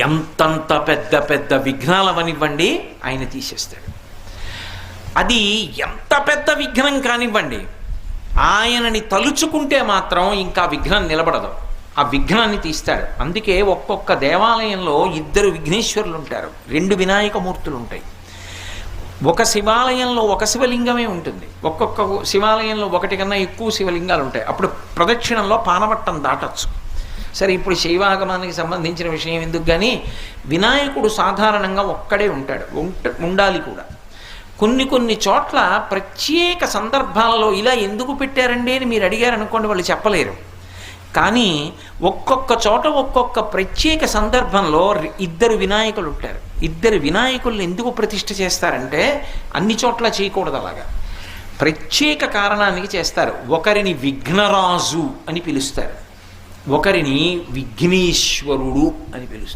ఎంతంత పెద్ద పెద్ద విఘ్నాలవనివ్వండి ఆయన తీసేస్తాడు. అది ఎంత పెద్ద విఘ్నం కానివ్వండి, ఆయనని తలుచుకుంటే మాత్రం ఇంకా విఘ్నం నిలబడదు, ఆ విఘ్నాన్ని తీస్తాడు. అందుకే ఒక్కొక్క దేవాలయంలో 2 విఘ్నేశ్వరులు ఉంటారు, 2 వినాయకమూర్తులు ఉంటాయి. ఒక శివాలయంలో ఒక శివలింగమే ఉంటుంది, ఒక్కొక్క శివాలయంలో 1 కన్నా ఎక్కువ శివలింగాలు ఉంటాయి. అప్పుడు ప్రదక్షిణంలో పానవట్టం దాటచ్చు. సరే, ఇప్పుడు శైవాగమానికి సంబంధించిన విషయం ఎందుకు, కానీ వినాయకుడు సాధారణంగా ఒక్కడే ఉంటాడు, ఉండాలి కూడా. కొన్ని చోట్ల ప్రత్యేక సందర్భాలలో ఇలా ఎందుకు పెట్టారండి అని మీరు అడిగారు అనుకోండి, వాళ్ళు చెప్పలేరు. కానీ ఒక్కొక్క చోట ఒక్కొక్క ప్రత్యేక సందర్భంలో 2 వినాయకులు ఉంటారు. 2 వినాయకుల్ని ఎందుకు ప్రతిష్ఠ చేస్తారంటే అన్ని చోట్ల చేయకూడదు, అలాగా ప్రత్యేక కారణానికి చేస్తారు. ఒకరిని విఘ్నరాజు అని పిలుస్తారు, ఒకరిని విఘ్నేశ్వరుడు అని పిలుస్తారు.